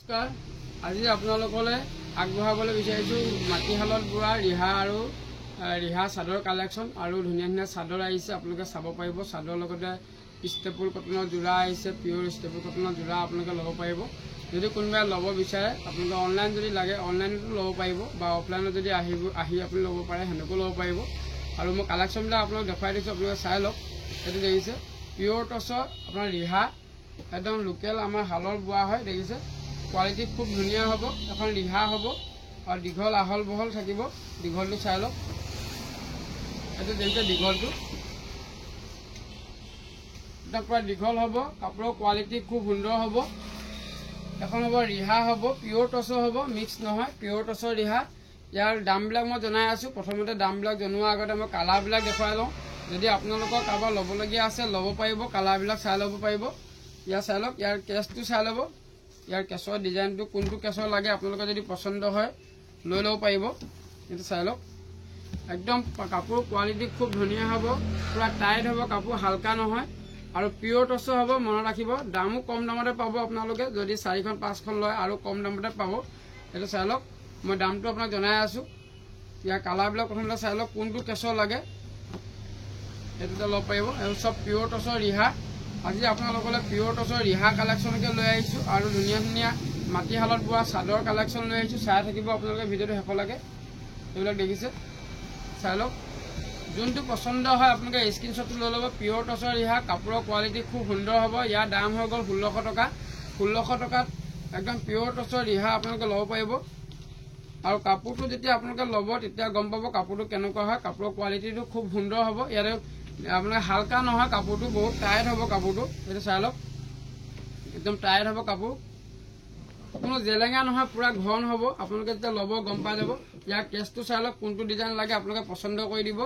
নমস্কাৰ আজি আপোনালোকলৈ আগবঢ়াবলৈ বিচাৰিছোঁ মাটিশালত বোৱা ৰিহা আৰু ৰিহা চাদৰ কালেকশ্যন আৰু ধুনীয়া ধুনীয়া চাদৰ আহিছে আপোনালোকে চাব পাৰিব চাদৰ লগতে ষ্টেপুল কটনৰ যোৰা আহিছে পিয়ৰ ষ্টেপুল কটনৰ যোৰা আপোনালোকে ল'ব পাৰিব যদি কোনোবাই ল'ব বিচাৰে আপোনালোকে অনলাইন যদি লাগে অনলাইনতো ল'ব পাৰিব বা অফলাইনত যদি আহি আপুনি ল'ব পাৰে সেনেকৈও ল'ব পাৰিব আৰু মই কালেকশ্যনবিলাক আপোনালোকক দেখুৱাই দিছোঁ আপোনালোকে চাই লওক এইটো দেখিছে পিয়ৰ টচৰ আপোনাৰ ৰিহা একদম লোকেল আমাৰ হালৰ বোৱা হয় দেখিছে কোৱালিটি খুব ধুনীয়া হ'ব এখন ৰিহা হ'ব আৰু দীঘল আহল বহল থাকিব দীঘলটো চাই লওক এইটো দেখিছে দীঘলটো এটা পুৰা দীঘল হ'ব কাপোৰৰ কোৱালিটি খুব সুন্দৰ হ'ব এখন হ'ব ৰিহা হ'ব পিয়ৰ টচৰ হ'ব মিক্স নহয় পিয়ৰ টচৰ ৰিহা ইয়াৰ দামবিলাক মই জনাই আছোঁ প্ৰথমতে দামবিলাক জনোৱাৰ আগতে মই কালাৰবিলাক দেখুৱাই লওঁ যদি আপোনালোকৰ কাৰোবাৰ ল'বলগীয়া আছে ল'ব পাৰিব কালাৰবিলাক চাই ল'ব পাৰিব ইয়াৰ চাই লওক ইয়াৰ কেছটো চাই ল'ব ইয়াৰ কেছৰ ডিজাইনটো কোনটো কেছৰ লাগে আপোনালোকে যদি পচন্দ হয় লৈ ল'ব পাৰিব এইটো চাই লওক একদম কাপোৰ কোৱালিটি খুব ধুনীয়া হ'ব পুৰা টাইট হ'ব কাপোৰ হালকা নহয় আৰু পিয়ৰ টচৰ হ'ব মনত ৰাখিব দামো কম দামতে পাব আপোনালোকে যদি 4খন 5খন লয় আৰু কম দামতে পাব এইটো চাই লওক মই দামটো আপোনাক জনাই আছোঁ ইয়াৰ কালাৰবিলাক প্ৰথমতে চাই লওক কোনটো কেছৰ লাগে এইটোতে ল'ব পাৰিব আৰু চব পিয়ৰ টচৰ ৰিহা আজি আপোনালোকলৈ পিয়ৰ টচৰ ৰিহা কালেকশ্যনকে লৈ আহিছোঁ আৰু ধুনীয়া ধুনীয়া মাটিশালত বোৱা চাদৰ কালেকশ্যন লৈ আহিছোঁ চাই থাকিব আপোনালোকে ভিডিঅ'টো শেষলৈকে এইবিলাক দেখিছে চাই লওক যোনটো পচন্দ হয় আপোনালোকে স্ক্ৰীনশ্বটটো লৈ ল'ব পিয়ৰ টচৰ ৰিহা কাপোৰৰ কোৱালিটি খুব সুন্দৰ হ'ব ইয়াৰ দাম হৈ গ'ল 1600 টকা 1600 টকাত একদম পিয়ৰ টচৰ ৰিহা আপোনালোকে ল'ব পাৰিব আৰু কাপোৰটো যেতিয়া আপোনালোকে ল'ব তেতিয়া গম পাব কাপোৰটো কেনেকুৱা হয় কাপোৰৰ কোৱালিটিটো খুব সুন্দৰ হ'ব ইয়াৰে আপোনাৰ হালকা নহয় কাপোৰটো বহুত টাইট হ'ব কাপোৰটো এইটো চাই লওক একদম টাইট হ'ব কাপোৰ কোনো জেলেঙা নহয় পুৰা ঘন হ'ব আপোনালোকে যেতিয়া ল'ব গম পাই যাব ইয়াৰ কেছটো চাই লওক কোনটো ডিজাইন লাগে আপোনালোকে পচন্দ কৰি দিব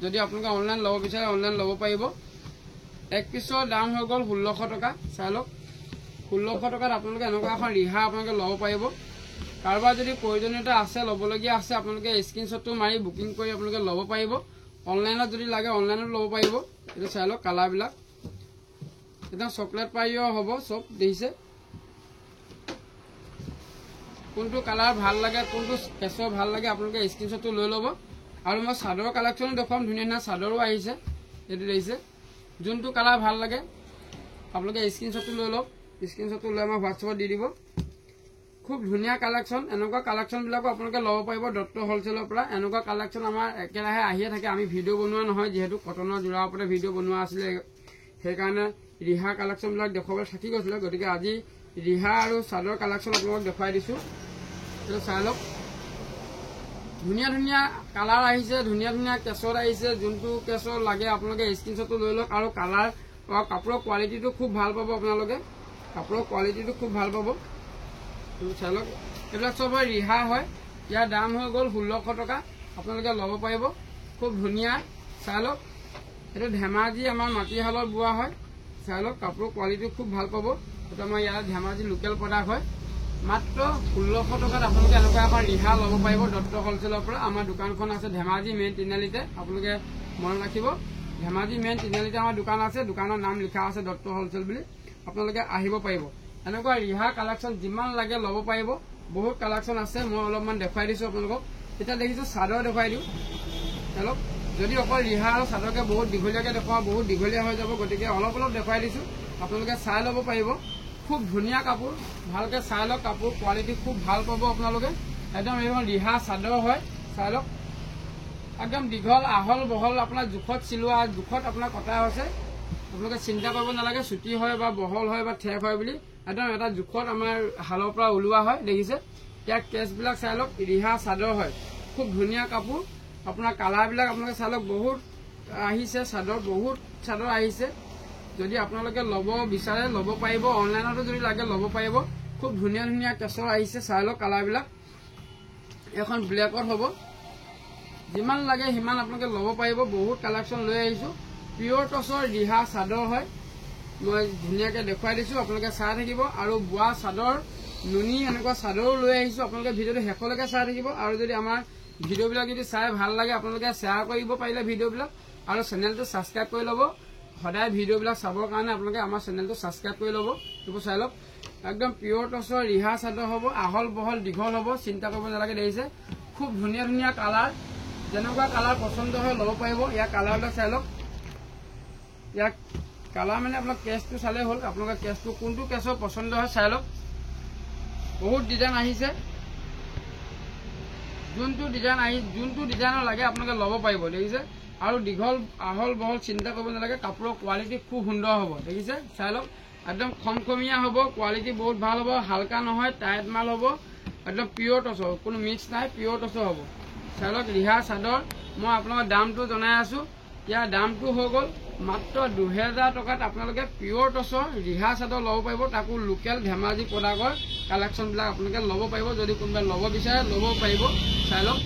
যদি আপোনালোকে অনলাইন ল'ব বিচাৰে অনলাইন ল'ব পাৰিব এক পিছৰ দাম হৈ গ'ল 1600 টকা চাই লওক 1600 টকাত আপোনালোকে এনেকুৱা এখন ৰিহা আপোনালোকে ল'ব পাৰিব কাৰোবাৰ যদি প্ৰয়োজনীয়তা আছে ল'বলগীয়া আছে আপোনালোকে স্ক্ৰীনশ্বটটো মাৰি বুকিং কৰি আপোনালোকে ল'ব পাৰিব অনলাইনত যদি লাগে অনলাইনত ল'ব পাৰিব এইটো চাই লওক কালাৰবিলাক একদম চকলেট পাৰিও হ'ব চব দেখিছে কোনটো কালাৰ ভাল লাগে কোনটো কেছৰ ভাল লাগে আপোনালোকে স্ক্ৰীনশ্বটটো লৈ ল'ব আৰু মই চাদৰ কালেকশ্যনো দেখুৱাম ধুনীয়া ধুনীয়া চাদৰো আহিছে এইটো দেখিছে যোনটো কালাৰ ভাল লাগে আপোনালোকে স্ক্ৰীনশ্বটটো লৈ লওক স্ক্ৰীনশ্বটটো লৈ আমাৰ হোৱাটছএপত দি দিব খুব ধুনীয়া কালেকশ্যন এনেকুৱা কালেকশ্যনবিলাকো আপোনালোকে ল'ব পাৰিব দত্ত হ'লচেলৰ পৰা এনেকুৱা কালেকশ্যন আমাৰ একেৰাহে আহিয়ে থাকে আমি ভিডিঅ' বনোৱা নহয় যিহেতু কটনৰ যোৰাৰ ওপৰতে ভিডিঅ' বনোৱা আছিলে সেইকাৰণে ৰিহা কালেকশ্যনবিলাক দেখুৱাবলৈ থাকি গৈছিলে গতিকে আজি ৰিহা আৰু চাদৰ কালেকশ্যন আপোনালোকক দেখুৱাই দিছোঁ এইটো চাই লওক ধুনীয়া ধুনীয়া কালাৰ আহিছে ধুনীয়া ধুনীয়া কেছৰ আহিছে যোনটো কেছৰ লাগে আপোনালোকে স্ক্ৰীনশ্বটটো লৈ লওক আৰু কালাৰ কাপোৰৰ কোৱালিটিটো খুব ভাল পাব আপোনালোকে কাপোৰৰ কোৱালিটিটো খুব ভাল পাব চাই লওক এইবিলাক চব হয় ৰিহা হয় ইয়াৰ দাম হৈ গ'ল 1600 টকা আপোনালোকে ল'ব পাৰিব খুব ধুনীয়া চাই লওক এইটো ধেমাজি আমাৰ মাটিশালত বোৱা হয় চাই লওক কাপোৰৰ কোৱালিটি খুব ভাল পাব এইটো আমাৰ ইয়াত ধেমাজি লোকেল প্ৰডাক্ট হয় মাত্ৰ 1600 টকাত আপোনালোকে এনেকুৱা এখন ৰিহা ল'ব পাৰিব দত্ত হ'লচেলৰ পৰা আমাৰ দোকানখন আছে ধেমাজি মেইন তিনিআলিতে আপোনালোকে মনত ৰাখিব ধেমাজি মেইন তিনিআলিতে আমাৰ দোকান আছে দোকানৰ নাম লিখা আছে দত্ত হ'লচেল বুলি আপোনালোকে আহিব পাৰিব এনেকুৱা ৰিহা কালেকশ্যন যিমান লাগে ল'ব পাৰিব বহুত কালেকশ্যন আছে মই অলপমান দেখুৱাই দিছোঁ আপোনালোকক এতিয়া দেখিছোঁ চাদৰ দেখুৱাই দিওঁ হেল্ল' যদি অকল ৰিহা আৰু চাদৰকে বহুত দীঘলীয়াকৈ দেখুৱাওঁ বহুত দীঘলীয়া হৈ যাব গতিকে অলপ অলপ দেখুৱাই দিছোঁ আপোনালোকে চাই ল'ব পাৰিব খুব ধুনীয়া কাপোৰ ভালকৈ চাই লওক কাপোৰ কোৱালিটি খুব ভাল পাব আপোনালোকে একদম এইখন ৰিহা চাদৰ হয় চাই লওক একদম দীঘল আহল বহল আপোনাৰ জোখত চিলোৱা জোখত আপোনাৰ কটা হৈছে আপোনালোকে চিন্তা কৰিব নালাগে চুটি হয় বা বহল হয় বা ঠেক হয় বুলি একদম এটা জোখত আমাৰ হালৰ পৰা ওলোৱা হয় দেখিছে ইয়াৰ কেছবিলাক চাই লওক ৰিহা চাদৰ হয় খুব ধুনীয়া কাপোৰ আপোনাৰ কালাৰবিলাক আপোনালোকে চাই লওক বহুত আহিছে চাদৰ বহুত চাদৰ আহিছে যদি আপোনালোকে ল'ব বিচাৰে ল'ব পাৰিব অনলাইনতো যদি লাগে ল'ব পাৰিব খুব ধুনীয়া ধুনীয়া কেছৰ আহিছে চাই লওক কালাৰবিলাক এখন ব্লেকত হ'ব যিমান লাগে সিমান আপোনালোকে ল'ব পাৰিব বহুত কালেকশ্যন লৈ আহিছোঁ পিয়ৰ টচৰ ৰিহা চাদৰ হয় মই ধুনীয়াকৈ দেখুৱাই দিছোঁ আপোনালোকে চাই থাকিব আৰু বোৱা চাদৰ নুনি এনেকুৱা চাদৰো লৈ আহিছোঁ আপোনালোকে ভিডিঅ'টো শেষলৈকে চাই থাকিব আৰু যদি আমাৰ ভিডিঅ'বিলাক যদি চাই ভাল লাগে আপোনালোকে শ্বেয়াৰ কৰিব পাৰিলে ভিডিঅ'বিলাক আৰু চেনেলটো ছাবস্ক্ৰাইব কৰি ল'ব সদায় ভিডিঅ'বিলাক চাবৰ কাৰণে আপোনালোকে আমাৰ চেনেলটো ছাবস্ক্ৰাইব কৰি ল'ব এইবোৰ চাই লওক একদম পিওৰ টসৰ ৰিহা চাদৰ হ'ব আহল বহল দীঘল হ'ব চিন্তা কৰিব নালাগে দেখিছে খুব ধুনীয়া ধুনীয়া কালাৰ যেনেকুৱা কালাৰ পছন্দ হয় ল'ব পাৰিব ইয়াৰ কালাৰবিলাক চাই লওক ইয়াৰ কালাৰ মানে আপোনাক কেছটো চালে হ'ল আপোনালোকৰ কেছটো কোনটো কেছৰ পছন্দ হয় চাই লওক বহুত ডিজাইন আহিছে যোনটো ডিজাইনৰ লাগে আপোনালোকে ল'ব পাৰিব দেখিছে আৰু দীঘল আহল বহল চিন্তা কৰিব নালাগে কাপোৰৰ কোৱালিটি খুব সুন্দৰ হ'ব দেখিছে চাই লওক একদম খমখমীয়া হ'ব কোৱালিটি বহুত ভাল হ'ব হালকা নহয় টাইট মাল হ'ব একদম পিওর টসৰ কোনো মিক্স নাই পিওৰ টসৰ হ'ব চাই লওক ৰিহা চাদৰ মই আপোনালোকৰ দামটো জনাই আছো ইয়াৰ দামটো হৈ গ'ল মাত্ৰ 2000 টকাত আপোনালোকে পিওৰ টসৰ ৰিহা চাদৰ ল'ব পাৰিব তাকো লোকেল ধেমাজি প্ৰডাক্টৰ কালেকশ্যনবিলাক আপোনালোকে ল'ব পাৰিব যদি কোনোবাই ল'ব বিচাৰে ল'ব পাৰিব চাই লওক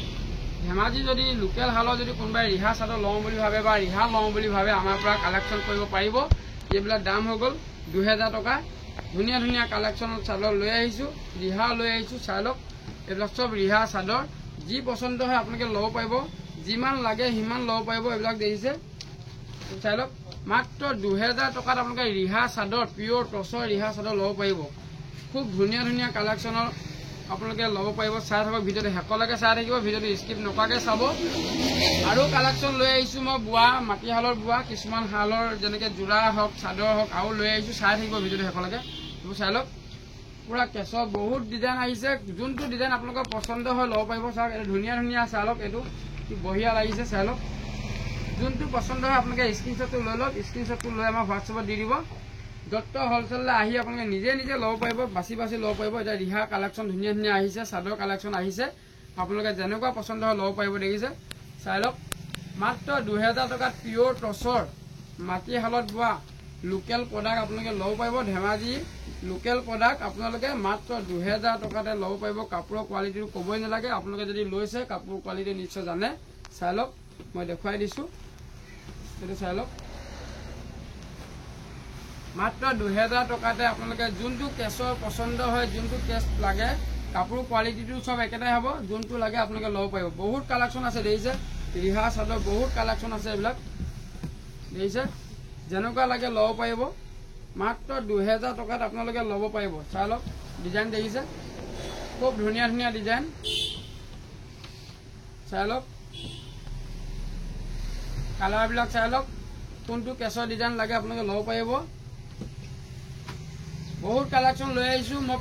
ধেমাজি যদি লোকেল হালৰ যদি কোনোবাই ৰিহা চাদৰ লওঁ বুলি ভাবে বা ৰিহা লওঁ বুলি ভাবে আমাৰ পৰা কালেকশ্যন কৰিব পাৰিব এইবিলাক দাম হৈ গ'ল 2000 টকা ধুনীয়া ধুনীয়া কালেকশ্যনৰ চাদৰ লৈ আহিছোঁ ৰিহা লৈ আহিছোঁ চাই লওক এইবিলাক চব ৰিহা চাদৰ যি পছন্দ হয় আপোনালোকে ল'ব পাৰিব যিমান লাগে সিমান ল'ব পাৰিব এইবিলাক দেখিছে চাই লওক মাত্ৰ 2000 টকাত আপোনালোকে ৰিহা চাদৰ পিওৰ টসৰ ৰিহা চাদৰ ল'ব পাৰিব খুব ধুনীয়া ধুনীয়া কালেকশ্যনৰ আপোনালোকে ল'ব পাৰিব চাই থাকক ভিডিঅ'টো শেষলৈকে চাই থাকিব ভিডিঅ'টো স্কিপ নকৰাকৈ চাব আৰু কালেকশ্যন লৈ আহিছোঁ মই বোৱা মাটিশালৰ বোৱা কিছুমান শালৰ যেনেকৈ যোৰা হওক চাদৰ হওক আৰু লৈ আহিছোঁ চাই থাকিব ভিডিঅ'টো শেষলৈকে এইবোৰ চাই লওক পুৰা কেছৰ বহুত ডিজাইন আহিছে যোনটো ডিজাইন আপোনালোকৰ পছন্দ হয় ল'ব পাৰিব চাওক এইটো ধুনীয়া ধুনীয়া চাই লওক এইটো কি বঢ়িয়া লাগিছে চাই লওক যোনটো পছন্দ হয় আপোনালোকে স্ক্ৰীনশ্বটটো লৈ লওক স্ক্ৰীনশ্বটটো লৈ আমাৰ হোৱাটছএপত দি দিব দত্ত হলচেললৈ আহি আপোনালোকে নিজে নিজে ল'ব পাৰিব বাছি বাছি ল'ব পাৰিব এতিয়া ৰিহা কালেকশ্যন ধুনীয়া ধুনীয়া আহিছে চাদৰ কালেকশ্যন আহিছে আপোনালোকে যেনেকুৱা পছন্দ হয় ল'ব পাৰিব দেখিছে চাই লওক মাত্ৰ 2000 টকাত পিওৰ টসৰ মাটিশালত বোৱা লোকেল প্ৰডাক্ট আপোনালোকে ল'ব পাৰিব ধেমাজি লোকেল প্ৰডাক্ট আপোনালোকে মাত্ৰ 2000 টকাতে ল'ব পাৰিব কাপোৰৰ কোৱালিটিটো ক'বই নালাগে আপোনালোকে যদি লৈছে কাপোৰৰ কোৱালিটি নিশ্চয় জানে চাই লওক মই দেখুৱাই দিছোঁ এইটো চাই লওক মাত্ৰ 2000 টকাতে আপোনালোকে যোনটো কেছৰ পছন্দ হয় যোনটো কেছ লাগে কাপোৰৰ কোৱালিটিটো সব একেটাই হ'ব যোনটো লাগে আপোনালোকে ল'ব পাৰিব বহুত কালেকশ্যন আছে দেখিছে ৰিহা চাদৰ বহুত কালেকশ্যন আছে এইবিলাক দেখিছে যেনেকুৱা লাগে ল'ব পাৰিব মাত্ৰ 2000 টকাত আপোনালোকে ল'ব পাৰিব চাই লওক ডিজাইন দেখিছে খুব ধুনীয়া ধুনীয়া ডিজাইন চাই লওক কালাৰবিলাক চাই লওক কোনটো কেছৰ ডিজাইন লাগে আপোনালোকে ল'ব পাৰিব বহুত কালেকশ্যন লৈ আহিছোঁ মই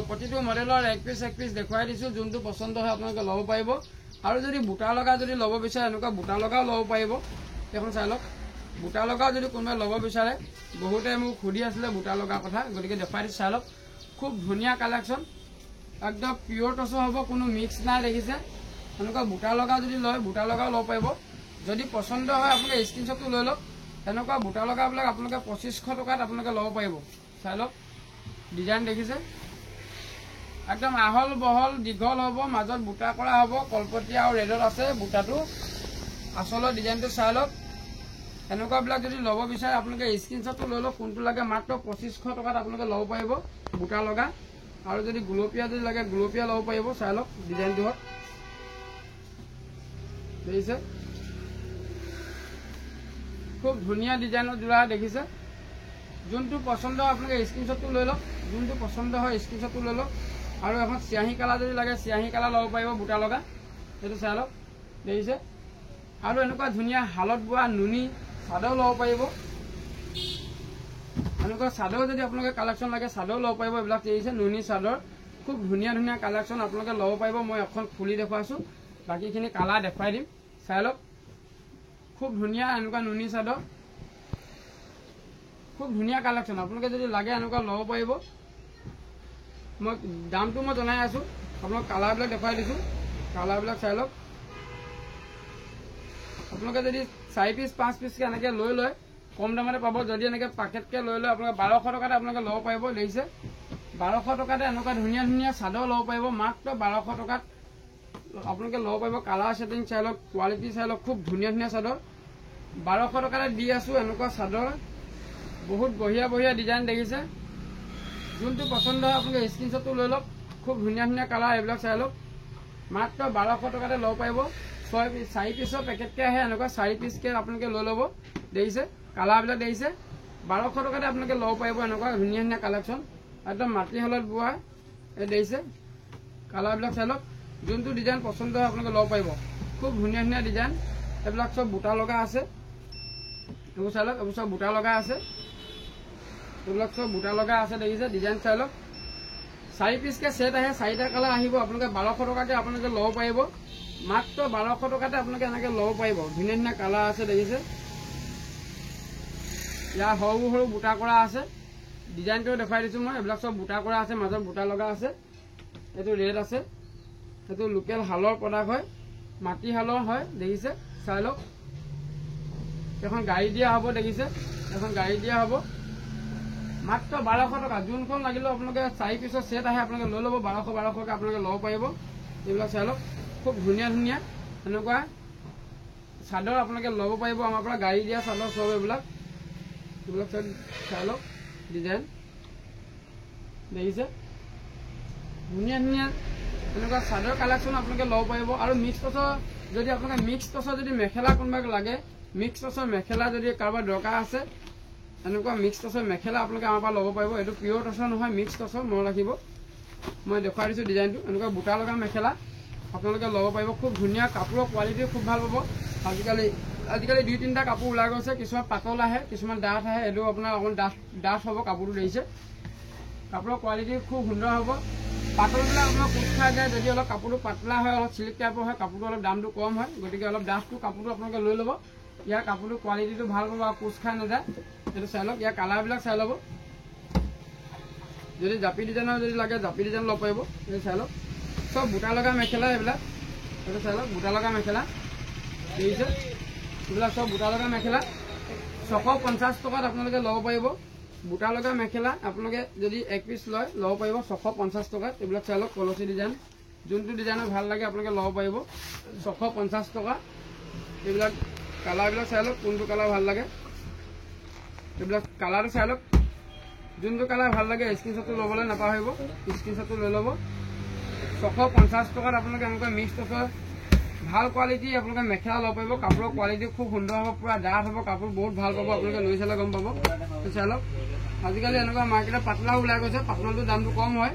প্ৰতিটো মডেলৰ এক পিচ দেখুৱাই দিছোঁ যোনটো পছন্দ হয় আপোনালোকে ল'ব পাৰিব আৰু যদি বুটা লগা যদি ল'ব বিচাৰে এনেকুৱা বুটা লগাও ল'ব পাৰিব এখন চাই লওক বুটা লগাও যদি কোনোবাই ল'ব বিচাৰে বহুতে মোক সুধি আছিলে বুটা লগা কথা গতিকে দেখুৱাই দিছোঁ চাই লওক খুব ধুনীয়া কালেকশ্যন একদম পিওৰ টসৰ হ'ব কোনো মিক্স নাই দেখিছে এনেকুৱা বুটা লগাও যদি লয় বুটা লগাও ল'ব পাৰিব যদি পছন্দ হয় আপোনালোকে স্ক্ৰীনশ্বটটো লৈ লওক এনেকুৱা বুটা লগাবিলাক আপোনালোকে 2500 টকাত আপোনালোকে ল'ব পাৰিব চাই লওক ডিজাইন দেখিছে একদম আহল বহল দীঘল হ'ব মাজত বুটা কৰা হ'ব কলপতীয়া আৰু ৰেডত আছে বুটাটো আচলৰ ডিজাইনটো চাই লওক এনেকুৱাবিলাক যদি ল'ব বিচাৰে আপোনালোকে স্ক্ৰীনশ্বটটো লৈ লওক কোনটো লাগে মাত্ৰ 2500 টকাত আপোনালোকে ল'ব পাৰিব বুটা লগা আৰু যদি গুলপীয়া যদি লাগে গুলপীয়া ল'ব পাৰিব চাই লওক ডিজাইনটো হওক দেখিছে খুব ধুনীয়া ডিজাইনৰ যোৰা দেখিছে যোনটো পছন্দ হয় আপোনালোকে স্ক্ৰীনশ্বটটো লৈ লওক যোনটো পছন্দ হয় স্ক্ৰীনশ্বটটো লৈ লওক আৰু এখন চিয়াহী কালাৰ যদি লাগে চিয়াহী কালাৰ ল'ব পাৰিব বুটা লগা সেইটো চাই লওক দেখিছে আৰু এনেকুৱা ধুনীয়া হালত বোৱা নুনি চাদৰ ল'ব পাৰিব এনেকুৱা চাদৰ যদি আপোনালোকে কালেকশ্যন লাগে চাদৰ ল'ব পাৰিব এইবিলাক দেখিছে নুনি চাদৰ খুব ধুনীয়া ধুনীয়া কালেকশ্যন আপোনালোকে ল'ব পাৰিব মই এখন খুলি দেখুৱাইছোঁ বাকীখিনি কালাৰ দেখুৱাই দিম চাই লওক খুব ধুনীয়া এনেকুৱা নুনি চাদৰ খুব ধুনীয়া কালেকশ্যন আপোনালোকে যদি লাগে এনেকুৱা ল'ব পাৰিব মই দামটো মই জনাই আছোঁ আপোনালোক কালাৰবিলাক দেখুৱাই দিছোঁ কালাৰবিলাক চাই লওক আপোনালোকে যদি 4 পিচ 5 পিচকৈ এনেকৈ লৈ লয় কম দামতে পাব যদি এনেকৈ পাকেটকৈ লৈ লয় আপোনালোকে 1200 টকাতে আপোনালোকে ল'ব পাৰিব দেখিছে 1200 টকাতে এনেকুৱা ধুনীয়া ধুনীয়া চাদৰ ল'ব পাৰিব মাত্ৰ 1200 টকাত আপোনালোকে ল'ব পাৰিব কালাৰ ছেটিং চাই লওক কোৱালিটি চাই লওক খুব ধুনীয়া ধুনীয়া চাদৰ 1200 টকাতে দি আছোঁ এনেকুৱা চাদৰ বহুত বঢ়িয়া বঢ়িয়া ডিজাইন দেখিছে যোনটো পছন্দ হয় আপোনালোকে স্ক্ৰীনশ্বটটো লৈ লওক খুব ধুনীয়া ধুনীয়া কালাৰ এইবিলাক চাই লওক মাত্ৰ 1200 টকাতে ল'ব পাৰিব 4 পিচৰ পেকেটকৈ আহে এনেকুৱা 4 পিচকৈ আপোনালোকে লৈ ল'ব দেখিছে কালাৰবিলাক দেখিছে 1200 টকাতে আপোনালোকে ল'ব পাৰিব এনেকুৱা ধুনীয়া ধুনীয়া কালেকশ্যন একদম মাটিশালত বোৱা এই দেখিছে কালাৰবিলাক চাই লওক যোনটো ডিজাইন পচন্দ হয় আপোনালোকে ল'ব পাৰিব খুব ধুনীয়া ধুনীয়া ডিজাইন এইবিলাক চব বুটা লগা আছে এইবোৰ চাই লওক এইবোৰ চব বুটা লগা আছে এইবিলাক চব বুটা লগা আছে দেখিছে ডিজাইন চাই লওক 4 পিচকে সেট আহে 4টা কালাৰ আহিব আপোনালোকে 1200 টকাতে আপোনালোকে ল'ব পাৰিব মাত্ৰ 1200 টকাতে আপোনালোকে এনেকৈ ল'ব পাৰিব ধুনীয়া ধুনীয়া কালাৰ আছে দেখিছে ইয়াৰ সৰু সৰু বুটা কৰা আছে ডিজাইনটো দেখাই দিছোঁ মই এইবিলাক চব বুটা কৰা আছে মাজত বুটা লগা আছে এইটো ৰেড আছে এইটো লোকেল হালৰ প্ৰডাক্ট হয় মাটি হালৰ হয় দেখিছে চাই লওক এখন গাড়ী দিয়া হ'ব দেখিছে এখন গাড়ী দিয়া হ'ব মাত্ৰ 1200 টকা যোনখন লাগিলেও আপোনালোকে 4 পিচৰ সেট আহে আপোনালোকে লৈ ল'ব 1200কে আপোনালোকে ল'ব পাৰিব এইবিলাক চাই লওক খুব ধুনীয়া ধুনীয়া এনেকুৱা চাদৰ আপোনালোকে ল'ব পাৰিব আমাৰ পৰা গাড়ী দিয়া চাদৰ চব এইবিলাক চাই লওক ডিজাইন দেখিছে ধুনীয়া ধুনীয়া এনেকুৱা চাদৰ কালেকশ্যন আপোনালোকে ল'ব পাৰিব আৰু মিক্স টচৰ যদি আপোনালোকে মিক্স টচৰ যদি মেখেলা কোনোবাক লাগে মিক্স টচৰ মেখেলা যদি কাৰোবাৰ দৰকাৰ আছে এনেকুৱা মিক্স টচৰ মেখেলা আপোনালোকে আমাৰ পৰা ল'ব পাৰিব এইটো পিয়ৰ টচৰ নহয় মিক্স টচৰ মনত ৰাখিব মই দেখুৱাই দিছোঁ ডিজাইনটো এনেকুৱা বুটা লগা মেখেলা আপোনালোকে ল'ব পাৰিব খুব ধুনীয়া কাপোৰৰ কোৱালিটি খুব ভাল পাব আজিকালি 2-3টা কাপোৰ ওলাই গৈছে কিছুমান পাতল আহে কিছুমান ডাঠ আহে এইটো আপোনাৰ অকণ ডাঠ হ'ব কাপোৰটো দেখিছে কাপোৰৰ কোৱালিটি খুব সুন্দৰ হ'ব পাতলবিলাক আপোনাৰ কোচ খাই যায় যদি অলপ কাপোৰটো পাতলা হয় অলপ চিল্ক টাইপৰ হয় কাপোৰটো অলপ দামটো কম হয় গতিকে অলপ ডাঠটো কাপোৰটো আপোনালোকে লৈ ল'ব ইয়াৰ কাপোৰটো কোৱালিটিটো ভাল পাব আৰু কোচ খাই নাযায় এইটো চাই লওক ইয়াৰ কালাৰবিলাক চাই ল'ব যদি জাপি ডিজাইনৰ যদি লাগে জাপি ডিজাইন ল'ব পাৰিব এইটো চাই লওক চব বুটা লগা মেখেলা এইবিলাক এইটো চাই লওক বুটা লগা মেখেলা দেখিছে এইবিলাক চব বুটা লগা মেখেলা 650 টকাত আপোনালোকে ল'ব পাৰিব বুটা লগা মেখেলা আপোনালোকে যদি 1 পিচ লয় ল'ব পাৰিব 650 টকাত এইবিলাক চাই লওক কলচি ডিজাইন যোনটো ডিজাইনৰ ভাল লাগে আপোনালোকে ল'ব পাৰিব 650 টকা এইবিলাক কালাৰবিলাক চাই লওক কোনটো কালাৰ ভাল লাগে এইবিলাক কালাৰটো চাই লওক যোনটো কালাৰ ভাল লাগে স্ক্ৰীনশ্বটটো ল'বলৈ নাপাহৰিব স্ক্ৰীনশ্বটটো লৈ ল'ব 650 টকাত আপোনালোকে এনেকুৱা মিক্স টচৰ ভাল কোৱালিটি আপোনালোকে মেখেলা ল'ব পাৰিব কাপোৰৰ কোৱালিটি খুব সুন্দৰ হ'ব পুৰা ডাঠ হ'ব কাপোৰ বহুত ভাল পাব আপোনালোকে লৈ চালে গম পাব চাই লওক আজিকালি এনেকুৱা মাৰ্কেটত পাতলা ওলাই গৈছে পাতলাটোৰ দামটো কম হয়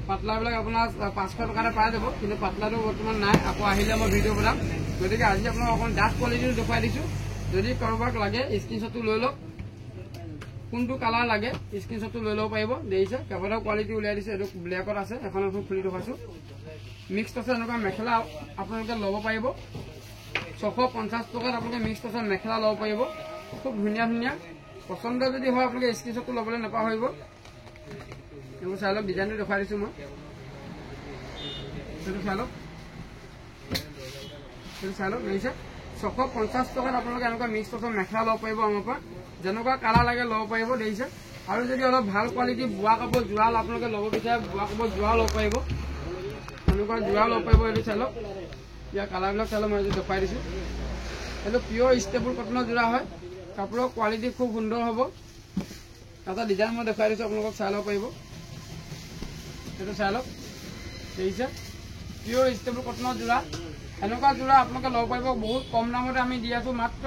পাতলাবিলাক আপোনাৰ 500 টকাতে পাই যাব কিন্তু পাতলাটো বৰ্তমান নাই আকৌ আহিলে মই ভিডিঅ' বনাম গতিকে আজি আপোনাক অকণ ডাঠ কোৱালিটিটো দেখুৱাই দিছোঁ যদি কাৰোবাক লাগে স্ক্ৰীনশ্বটটো লৈ লওক কোনটো কালাৰ লাগে স্ক্ৰীনশ্বটটো লৈ ল'ব পাৰিব দেখিছে কেইবাটাও কোৱালিটি উলিয়াই দিছে এইটো ব্লেকত আছে এখন খুলি দেখুৱাইছোঁ মিক্স টচৰ এনেকুৱা মেখেলা আপোনালোকে ল'ব পাৰিব 650 টকাত আপোনালোকে মিক্স টচৰ মেখেলা ল'ব পাৰিব খুব ধুনীয়া ধুনীয়া পচন্দ যদি হয় আপোনালোকে স্ক্ৰীনশ্বটটো ল'বলৈ নাপাহৰিব এইবোৰ চাই লওক ডিজাইনটো দেখুৱাই দিছোঁ মই সেইটো চাই লওক দেখিছে 650 টকাত আপোনালোকে এনেকুৱা মিক্স টচৰ মেখেলা ল'ব পাৰিব আমাৰ পৰা যেনেকুৱা কালাৰ লাগে ল'ব পাৰিব দেখিছে আৰু যদি অলপ ভাল কোৱালিটি বোৱা কাপোৰ জোৰাল আপোনালোকে ল'ব বিচাৰে বোৱা কাপোৰ জোৰা ল'ব পাৰিব এনেকুৱা জোৰা ল'ব পাৰিব এইটো চাই লওক ইয়াৰ কালাৰবিলাক চাই লওক মই দেখুৱাই দিছোঁ এইটো পিয়ৰ ষ্টেবল কটনৰ জোৰা হয় কাপোৰৰ কোৱালিটি খুব সুন্দৰ হ'ব এটা ডিজাইন মই দেখুৱাই দিছোঁ আপোনালোকক চাই ল'ব পাৰিব এইটো চাই লওক দেখিছে পিয়ৰ ষ্টেবল কটনৰ জোৰা এনেকুৱা জোৰা আপোনালোকে ল'ব পাৰিব বহুত কম দামতে আমি দি আছোঁ মাত্ৰ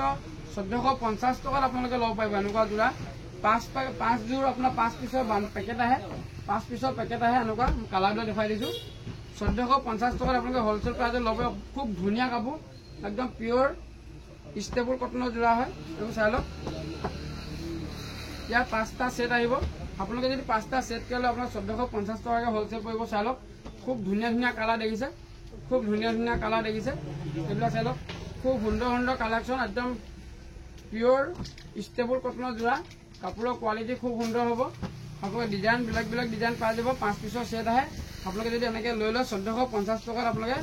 1450 টকাত আপোনালোকে ল'ব পাৰিব এনেকুৱা জোৰা 5 জোৰ আপোনাৰ 5 পিচৰ পেকেট আহে 5 পিচৰ পেকেট আহে এনেকুৱা কালাৰবিলাক দেখুৱাই দিছোঁ 1450 টকাত আপোনালোকে হ'লচেল প্ৰাইজত ল'ব পাৰিব খুব ধুনীয়া কাপোৰ একদম পিয়ৰ ষ্টেবল কটনৰ জোৰা হয় এইবোৰ চাই লওক ইয়াৰ 5টা সেট আহিব আপোনালোকে যদি 5টা সেটকৈ লয় আপোনাৰ 1450 টকাকৈ হ'লচেল পৰিব চাই লওক খুব ধুনীয়া ধুনীয়া কালাৰ দেখিছে খুব ধুনীয়া ধুনীয়া কালাৰ দেখিছে এইবিলাক চাই লওক খুব সুন্দৰ সুন্দৰ কালেকশ্যন একদম পিয়ৰ ষ্টেবল কটনৰ জোৰা কাপোৰৰ কোৱালিটি খুব সুন্দৰ হ'ব আপোনালোকে ডিজাইন বেলেগ ডিজাইন পাই যাব 5 পিচৰ সেট আহে আপোনালোকে যদি এনেকৈ লৈ লয় 1450 টকাত আপোনালোকে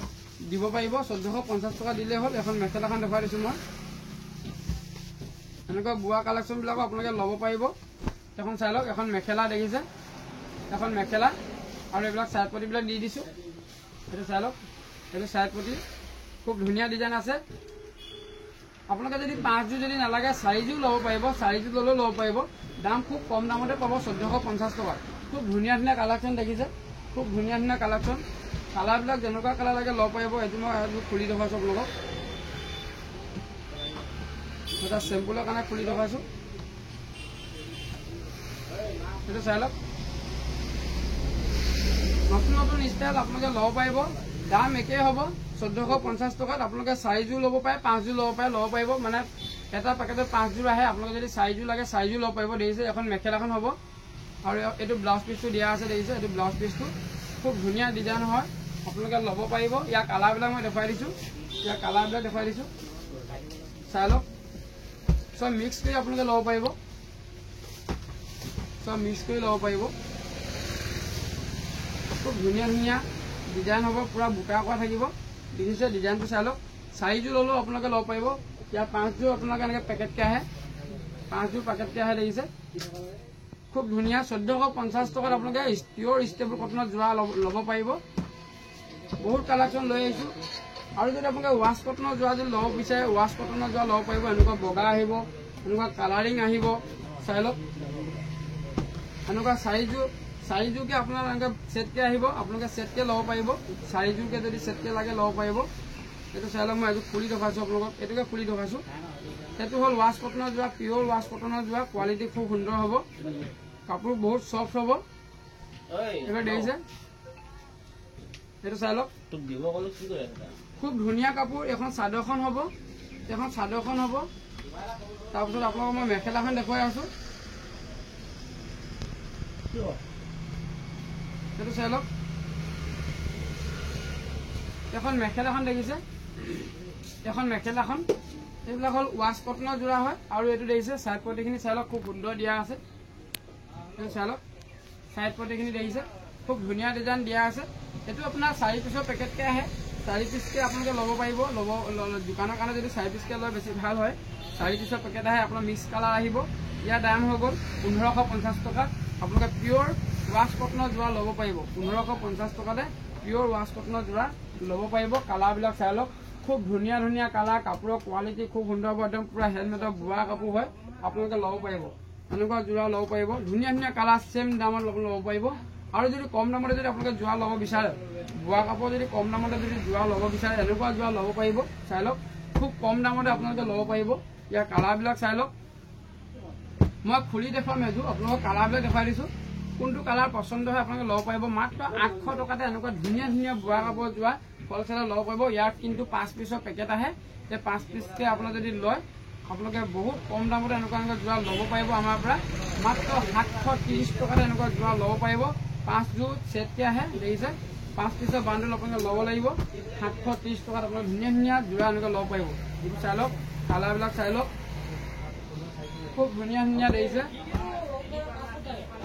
দিব পাৰিব 1450 টকা দিলেই হ'ল এখন মেখেলাখন দেখুৱাই দিছোঁ মই এনেকুৱা বোৱা কালেকশ্যনবিলাকো আপোনালোকে ল'ব পাৰিব এখন চাই লওক এখন মেখেলা দেখিছে এখন মেখেলা আৰু এইবিলাক চাইড পটিবিলাক দি দিছোঁ এইটো চাই লওক এইটো চাইড পটি খুব ধুনীয়া ডিজাইন আছে আপোনালোকে যদি 5 জোৰ যদি নালাগে 4 জোৰ ল'ব পাৰিব 4 জোৰ ল'লেও ল'ব পাৰিব দাম খুব কম দামতে পাব 1450 টকা খুব ধুনীয়া ধুনীয়া কালেকশ্যন দেখিছে খুব ধুনীয়া ধুনীয়া কালেকশ্যন কালাৰবিলাক যেনেকুৱা কালাৰ লাগে ল'ব পাৰিব এইটো মই খুলি দেখুৱাইছোঁ আপোনালোকক এটা চেম্পুলৰ কাৰণে খুলি দেখুৱাইছোঁ এইটো চাই লওক নতুন নতুন ষ্টাইল আপোনালোকে ল'ব পাৰিব। দাম একেই হ'ব 1450 টকাত। আপোনালোকে 4 যোৰ ল'ব পাৰে, 5 যোৰ ল'ব পাৰিব। মানে এটা পেকেটত 5 যোৰ আহে। আপোনালোকে যদি 4 যোৰ লাগে 4 যোৰ ল'ব পাৰিব। দেখিছে এখন মেখেলাখন হ'ব আৰু এইটো ব্লাউজ পিচটো দিয়া আছে। দেখিছে এইটো ব্লাউজ পিচটো খুব ধুনীয়া ডিজাইন হয়, আপোনালোকে ল'ব পাৰিব। ইয়াৰ কালাৰবিলাক মই দেখুৱাই দিছোঁ, চাই লওক। চব মিক্স কৰি আপোনালোকে ল'ব পাৰিব, খুব ধুনীয়া ধুনীয়া ডিজাইন হ'ব, পূৰা বুটা কৰা থাকিব। দেখিছে ডিজাইনটো চাই লওক। 4 যোৰ ল'লেও আপোনালোকে ল'ব পাৰিব। ইয়াৰ 5 যোৰ আপোনালোকে এনেকৈ পেকেটকৈ আহে, 5 যোৰ পেকেটকৈ আহে। দেখিছে খুব ধুনীয়া 1450 টকাত আপোনালোকে পিয়'ৰ ষ্টেবল কটনৰ যোৰা ল'ব পাৰিব। বহুত কালেকশ্যন লৈ আহিছোঁ। আৰু যদি আপোনালোকে ৱাছ কটনৰ যোৰা যদি ল'ব বিচাৰে, ৱাছ কটনৰ যোৰা ল'ব পাৰিব। এনেকুৱা বগা আহিব, এনেকুৱা কালাৰিং আহিব। চাই লওক এনেকুৱা 4 যোৰকৈ আপোনাৰ এনেকৈ ছেটকৈ আহিব। আপোনালোকে ছেটকৈ ল'ব পাৰিব। 4 যোৰকৈ যদি ছেটকৈ লাগে ল'ব পাৰিব। এইটো চাই লওক, মই এইটো খুলি দেখাইছোঁ আপোনালোকক। এইটোকে খুলি দেখাইছোঁ। সেইটো হ'ল ৱাছ কটনৰ যোৰা, পিয়'ৰ ৱাছ কটনৰ যোৰা। কোৱালিটি খুব সুন্দৰ হ'ব, কাপোৰ বহুত চফ্ট হ'ব। এইবাৰ দেখিছে এইটো চাই লওক, খুব ধুনীয়া কাপোৰ। এখন চাদৰখন হ'ব, তাৰপিছত আপোনালোকক মই মেখেলাখন দেখুৱাই আছোঁ। সেইটো চাই লওক, এখন মেখেলাখন দেখিছে, এইবিলাক হ'ল ৱাছ কটনৰ যোৰা হয়। আৰু এইটো দেখিছে চাইড পটিখিনি চাই লওক, খুব সুন্দৰ দিয়া আছে। এইটো চাই লওক, চাইড পটিখিনি দেখিছে, খুব ধুনীয়া ডিজাইন দিয়া আছে। এইটো আপোনাৰ 4 পিচৰ পেকেটকৈ আহে। 4 পিচকৈ আপোনালোকে ল'ব পাৰিব। দোকানৰ কাৰণে যদি 4 পিচকৈ লয় বেছি ভাল হয়। 4 পিচৰ পেকেট আহে, আপোনাৰ মিক্স কালাৰ আহিব। ইয়াৰ দাম হৈ গ'ল 1550 টকাত। আপোনালোকে পিয়'ৰ ৱাছ কটনৰ যোৰা ল'ব পাৰিব। 1550 টকাতে পিয়'ৰ ৱাছ কটনৰ যোৰা ল'ব পাৰিব। কালাৰবিলাক চাই লওক, খুব ধুনীয়া ধুনীয়া কালাৰ। কাপোৰৰ কোৱালিটি খুব সুন্দৰ হ'ব, একদম পূৰা হেণ্ডমেডৰ বোৱা কাপোৰ হয়। আপোনালোকে ল'ব পাৰিব, এনেকুৱা যোৰা ল'ব পাৰিব। ধুনীয়া ধুনীয়া কালাৰ, ছেম দামত ল'ব পাৰিব। আৰু যদি কম দামতে যদি আপোনালোকে যোৰা ল'ব বিচাৰে, বোৱা কাপোৰ যদি কম দামতে যদি যোৰা ল'ব বিচাৰে, এনেকুৱা যোৰা ল'ব পাৰিব। চাই লওক, খুব কম দামতে আপোনালোকে ল'ব পাৰিব। ইয়াৰ কালাৰবিলাক চাই লওক, মই খুলি দেখুৱাম এযোৰ, আপোনালোকক কালাৰবিলাক দেখুৱাই দিছোঁ। কোনটো কালাৰ পচন্দ হয় আপোনালোকে ল'ব পাৰিব। মাত্ৰ 800 টকাতে এনেকুৱা ধুনীয়া ধুনীয়া বোৱা কাপোৰ যোৰা হ'লচেলত ল'ব পাৰিব। ইয়াত কিন্তু 5 পিচৰ পেকেট আহে। এই 5 পিচকৈ আপোনালোকে যদি লয়, আপোনালোকে বহুত কম দামতে এনেকুৱা যোৰা ল'ব পাৰিব আমাৰ পৰা। মাত্ৰ 730 টকাতে এনেকুৱা যোৰা ল'ব পাৰিব। 5 যোৰ ছেটকৈ আহে। দেখিছে 5 পিচৰ বাণ্ডল আপোনালোকে ল'ব লাগিব। 730 টকাত আপোনালোকে ধুনীয়া ধুনীয়া যোৰা এনেকৈ ল'ব পাৰিব। এইটো চাই লওক, কালাৰবিলাক চাই লওক, খুব ধুনীয়া ধুনীয়া দেখিছে।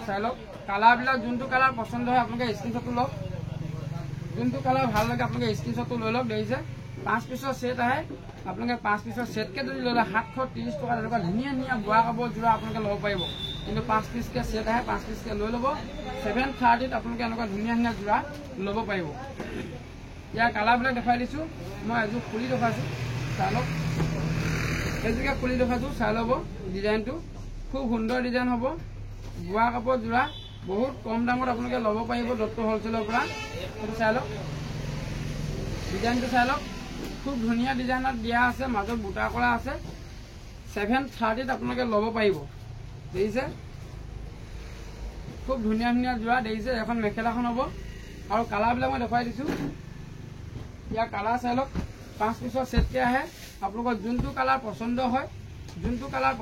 চাই লওক কালাৰবিলাক, যোনটো কালাৰ পচন্দ হয় আপোনালোকে স্ক্ৰীনশ্বটটো লওক। যোনটো কালাৰ ভাল লাগে আপোনালোকে স্ক্ৰীনশ্বটটো লৈ লওক। দেখিছে 5 পিচৰ ছেট আহে। আপোনালোকে 5 পিচৰ ছেটকৈ যদি লৈ লয় 730 টকাত এনেকুৱা ধুনীয়া ধুনীয়া বোৱা কাপোৰ যোৰা আপোনালোকে ল'ব পাৰিব। কিন্তু 5 পিচকৈ ছেট আহে, 5 পিচকৈ লৈ ল'ব। 730ত আপোনালোকে এনেকুৱা ধুনীয়া ধুনীয়া যোৰা ল'ব পাৰিব। ইয়াৰ কালাৰবিলাক দেখুৱাই দিছোঁ। মই এযোৰ খুলি দেখুৱাইছোঁ, চাই লওক। এইযোৰকে খুলি দেখুৱাইছোঁ, চাই ল'ব। ডিজাইনটো খুব সুন্দৰ ডিজাইন হ'ব, বোৱা কাপোৰ যোৰা। বহুত কম দামত আপোনালোকে ল'ব পাৰিব দত্ত হ'লচেলৰ পৰা। সেইটো চাই লওক, ডিজাইনটো চাই লওক, খুব ধুনীয়া ডিজাইনত দিয়া আছে, মাজত বুটা কৰা আছে। 730ত আপোনালোকে ল'ব পাৰিব। দেখিছে খুব ধুনীয়া ধুনীয়া যোৰা। দেখিছে এখন মেখেলাখন হ'ব। আৰু কালাৰবিলাক মই দেখুৱাই দিছোঁ। ইয়াৰ কালাৰ চাই লওক, 5 পিচৰ ছেটকৈ আহে। আপোনালোকৰ যোনটো কালাৰ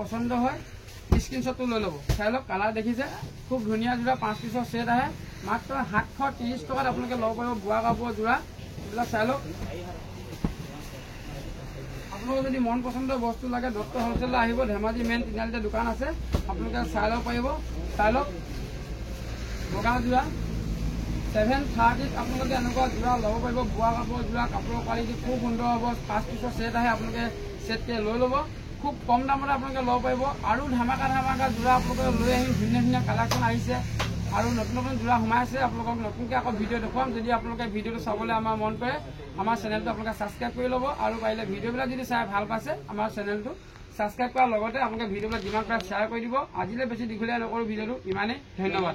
পচন্দ হয় স্ক্ৰীনশ্বটটো লৈ ল'ব। চাই লওক কালাৰ দেখিছে, খুব ধুনীয়া যোৰা। 5 পিচৰ ছেট আহে। মাত্ৰ 730 টকাত আপোনালোকে ল'ব পাৰিব বোৱা কাপোৰ যোৰা। এইবিলাক চাই লওক। আপোনালোকৰ যদি মন পচন্দৰ বস্তু লাগে দত্ত হ'লচেললৈ আহিব। ধেমাজি মেইন তিনিআলিতে দোকান আছে, আপোনালোকে চাই ল'ব পাৰিব। চাই লওক বগা যোৰা 730ত আপোনালোকে এনেকুৱা যোৰা ল'ব পাৰিব। বোৱা কাপোৰ যোৰা, কাপোৰৰ কোৱালিটি খুব সুন্দৰ হ'ব। 5 পিচৰ ছেট আহে, আপোনালোকে ছেটকৈ লৈ ল'ব। খুব কম দামতে আপোনালোকে ল'ব পাৰিব। আৰু ধামাকা যোৰা আপোনালোকে লৈ আহিম। ধুনীয়া ধুনীয়া কালেকশ্যন আহিছে আৰু নতুন নতুন যোৰা সোমাইছে। আপোনালোকক নতুনকৈ আকৌ ভিডিঅ' দেখুৱাম। যদি আপোনালোকে ভিডিঅ'টো চাবলৈ আমাৰ মন কৰে, আমাৰ চেনেলটো আপোনালোকে ছাবস্ক্ৰাইব কৰি ল'ব। আৰু পাৰিলে ভিডিঅ'বিলাক যদি চাই ভাল পাইছে, আমাৰ চেনেলটো ছাবস্ক্ৰাইব কৰাৰ লগতে আপোনালোকে ভিডিঅ'বিলাক যিমান পাৰে শ্বেয়াৰ কৰি দিব। আজিলৈ বেছি দীঘলীয়া নকৰোঁ ভিডিঅ'টো, ইমানেই। ধন্যবাদ।